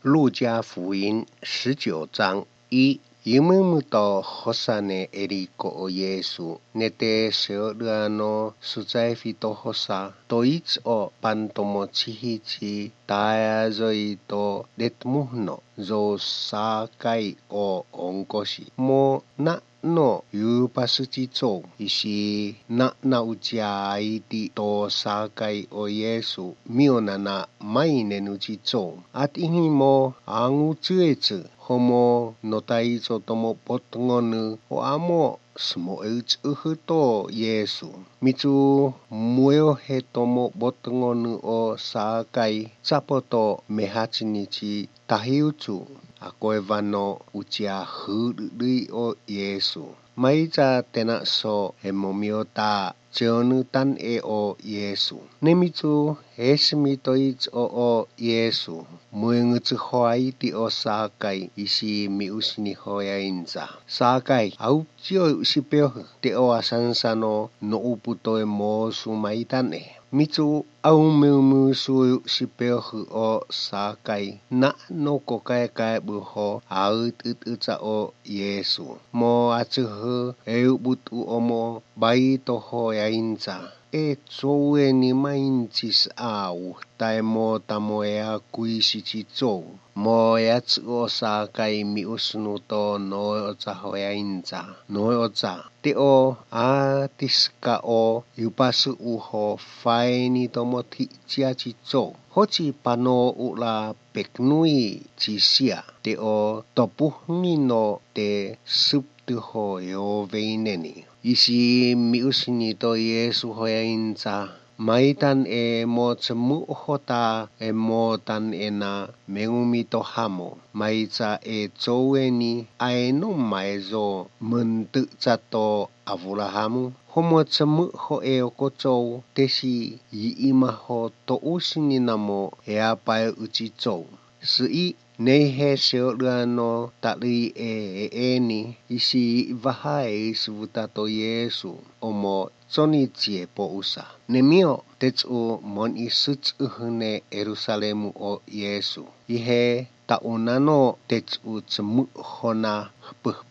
路加福音19章1이름부터 호산의 에리고 예수 네테 세르아노 수자이피도 호사 도이츠오 반토모 치히치 다야저이도 넷무노 조사카이 오 온코시 모나노 유바스지조 이시 나나우자이디 도사카이 오 예수 미오나나 마이네누지조 아티히모 앙우츠에츠 homo notaizo tomo potngonu o amo smoeuchuhuto Yesu. Mitsu mueo he tomo potngonu o sakai sapoto mehachinichi tahiuchu. Akoevano uchia hurui o Yesu. Maiza tena so hemomiota jeonu tan e o Yesu. Nemitsu esmitoich o Yesu. Muengutsu hoai ti o sakai isi miusni hoyainza. Sakai au chio usipeo te o asansano no uputo e mo sumaitan e. Mitsu au meu su sipeo o sakai na no kokai buho aut utsa o Yesu. Mo atsuhu eubutu omo bai to hoyainza. E tsoe ni mainchis au tai mo tamoea kuisichi tso mo yatsu o sakai miusnu to no oza hoyainza no oza te o atiska o yupasu uho faini tomo tichiachi tso hochi pano ula peknui chisia te o topuhni no te subtu ho yo veineni isi miusni to Yesu hoyainza maitan e mo tsemu hota e mo tan e na meumi to hamo maitsa e tsoweni aeno maizo muntu chato avulahamu homo tsemu ho e okocho tesi yiima ho to usini namo e apai uchi tso sui nei he seoruano tali e eni isi vahai suvutato Yesu omo tsoni chie po usa nemio tetsu mon isuts uhne Yerusalemu o Yesu ihe taunano tetsu tsemu hona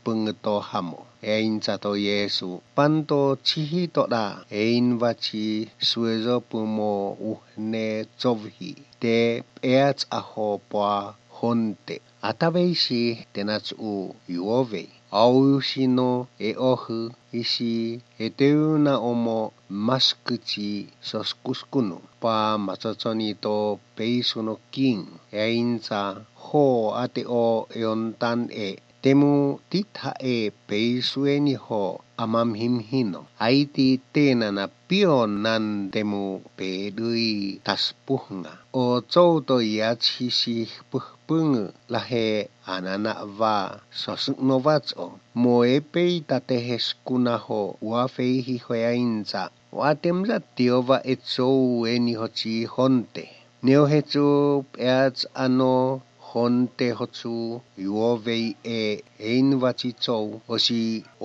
pengto hamo ein chato Yesu panto chihi toda ein vachi suezo pumo uhne chovhi te eats aho pa honte atabeisi tenatsu yuove aushino e ohu isi eteuna omo maskuchi soskuskunu pa machochoni to peisuno king einza ho ate o eontan e temu titha e peisueni ho amamhimhino aiti tenana pionan temu pedui taspuhnga o chouto yachisi puhpungu lahe anana va sosuknovatso moepei tatehes kunaho uafeihi hoyainza watemza tiova etsou eni hochi honte neohetsu eats ano honte hotsu yuovei e einvachichou osi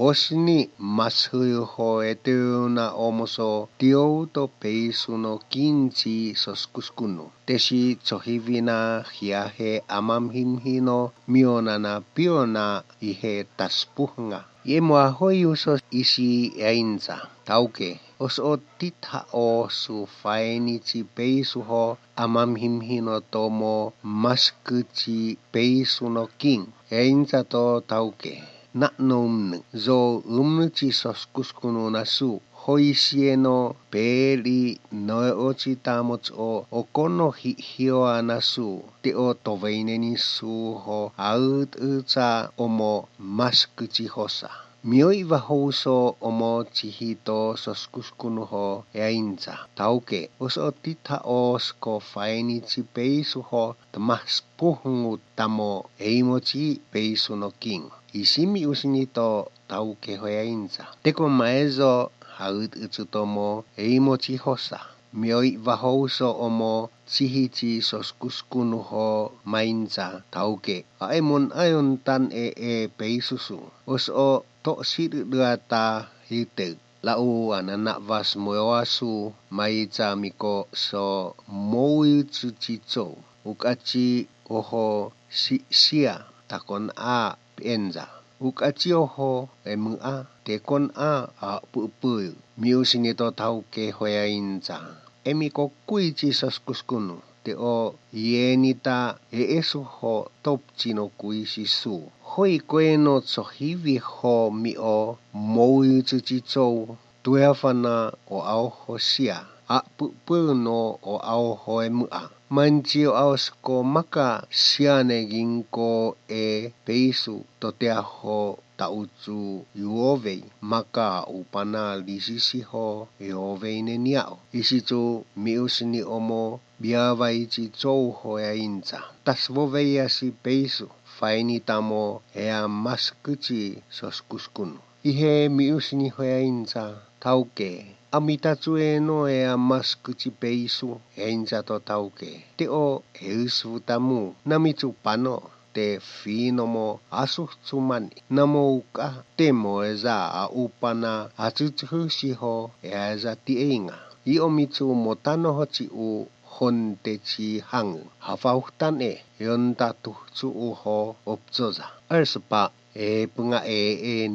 osni mashuyo ho eteuna omoso tiouto peisuno kinchi soskuskunu tesi chohivina hiahe amamhimhino mionana piona ihe taspuhnga yemwa hoyuso isi einza tauke oso titha o su fainichi peisuho amamhimhino tomo maskuchi peisuno king einza to tauke naknomnu zo umnuchi soskuskunu nasu hoisieno peli noochi tamots o okono hio anasu te o toveineni su ho aut utsa omo maskuchi hosa mioi vahouso omo chihito soskuskunu ho einza tauke oso titha osko fainichi peisu ho tamaspuhngu tamo eimochi peisu no king isimi usnito tauke ho einza teko maezo haut utsutomo eimochi hosa mioi vahouso omo chihichi soskuskunu ho mainza tauke aemon ayon tan e peisusu oso to siruata hite lau anana vas moasu maiza miko so moitsuchicho ukachi oho siya takon a pienza. Ukatio ho emua te kon a pupu. Miusini to tau ke hoya inza. Emi ko kui Jesus kuskunu. Te o ienita esu ho top chino kui sisu. Hoi koe no tsohivi ho mi o moui tsuchichou. Tuefana o au ho sia. A pupu no o au ho emua. Manchio ausko maka siane ginko e peisu totea ho tautu yuovei maka upana lisisi ho yuovei neniao. Isitu miusni omo biavaici chou ho ya inza. Tasvoveia si peisu faini tamo ea maskuci soskuskunu. Ihe miusni ho ya inza tauke. Amitatue no ea maskuci peisu inza to tauke. Te o eusu tamu namitu pano. Te finomo asuh cumani namo uka temo eza a upana atutu siho eza tienga I omitu motano hoci u honte ci hang hafahutan yonta tu ho opzoza erspa punga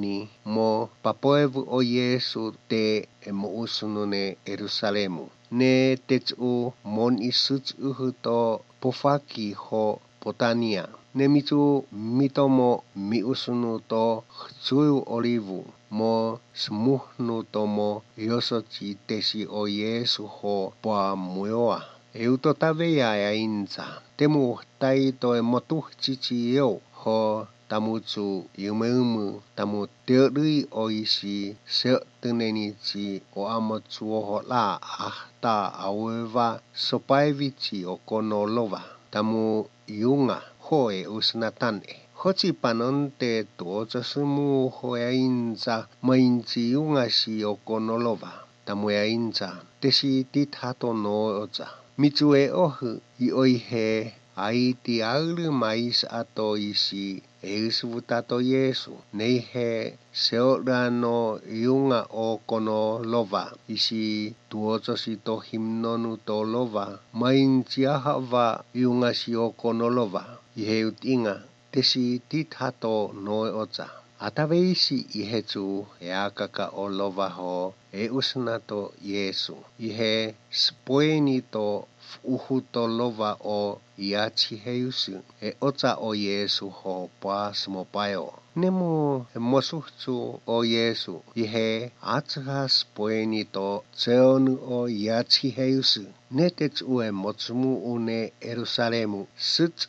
ni mo papoevu o Yesu te mo usunune Yerusalemu ne tetu mon isut to pofaki ho potania nemitu mitomo miusunu to chtui olivu mo smuhnu tomo yosoci tesi o Yesu ho pa muoa. Euto taveya ya inza. Temu tai to motuh cici yo ho tamutu yumeumu tamu teului o isi se teneni ci o amatu ho la ahta aweva sopaivici o konolova tamu yunga hoe usnatane. Hoci panonte tuoca semu hoya inza mainci yunga si o konolova tamu ya inza tesi tithato no oza. Mitue ohu I oihe aiti aulu mais ato isi eusvutato Yesu neihe seorano yunga o konolova isi tuoca si to himnonu to lova mainci ahava yunga si o konolova ihe utinga tesi tithato no oza. Ataveisi ihetu eakaka o lova ho usnato Yesu. Ihe spoeni to uhuto lova o iaci heusu oza o Yesu ho pas mopayo. Nemu mosuhtu o Yesu ihe atha spoeni to zeonu o iaci heusu. Netet ue motsumu une Yerusalemu sut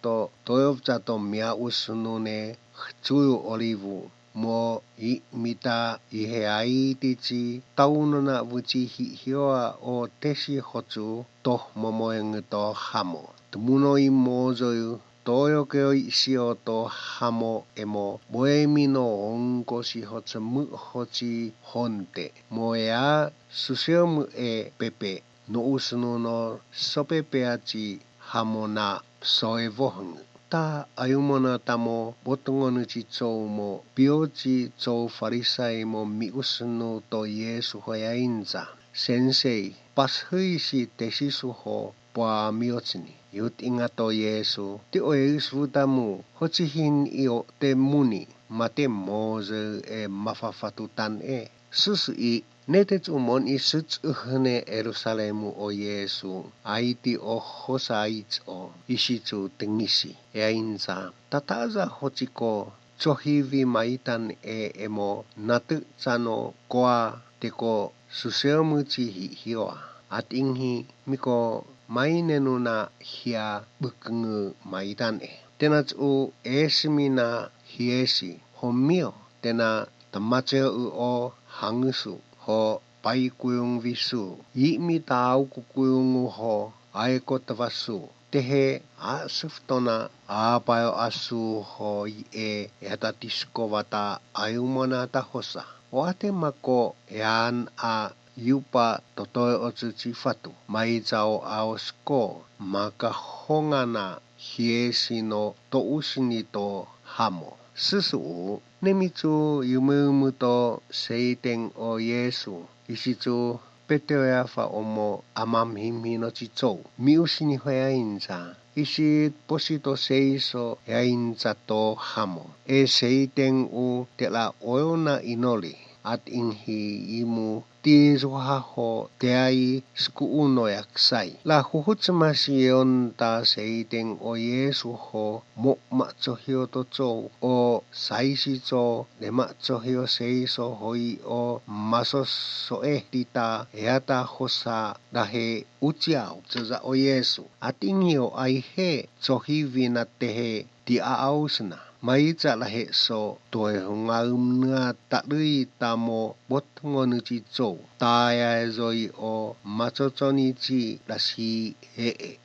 to toyovzato mia usunune chtui olivu mo I mita ihe aitici taunona vuci hioa o tesi hotu toh momoeng to hamo. Tumuno I mozoyu toyo keo isio to hamo emo boemino onko si hotsemu hoci honte. Mo ea susiomu pepe no usunu no sopepeaci hamona soevoheng. Ta ayumona tamo botongonu ci chou mo pioci chou farisai mo mi usunu to Yesu hoya inza. Sensei pashui si tesisu ho pa miocini. Yut ingato Yesu ti oeusvu tamu hocihin io te muni mate moze mafafatutan susu netet umon isut uhne Yerusalemu o Yesu aiti o hosait o isitu tengisi inza tataza hociko cohivi maitan emo natu cano koa teko suseomuci hioa at inghi miko mainenuna hia bukengu maitan tenat u esimina hiesi homio tena tamaceu o hangusu ho pai kuyung visu mi tau kukuyungu ho aiko tavasu tehe asuftona apayo asu ho etatisko vata ayumona tahosa o ate mako yan yupa totoy otsuchi fatu mai chao aosko maka hongana hiesino to usni to hamo susu nemitu yumumu to seiteng o Yesu isitu Petea fa omo amamhimino chicho. Miusini hoya inza. Isi posito seiso ya inza to hamo. Seiten u te la oona inoli. At inhi imu tiisuhaho teai skuuno yaksai. La huhutsamasi yonta seiten o Yesu ho mo matsohio to cho o saisi cho le matsohio seiso hoi o masos soe tita eata hosa dahe uchiao tsaza o Yesu. At inhi o aihe tsohivi na tehe di aausna. Maitsa lahe so toe hungaumna takui tamo botngonu chi cho taya zoi o machochoni chi lasi ee.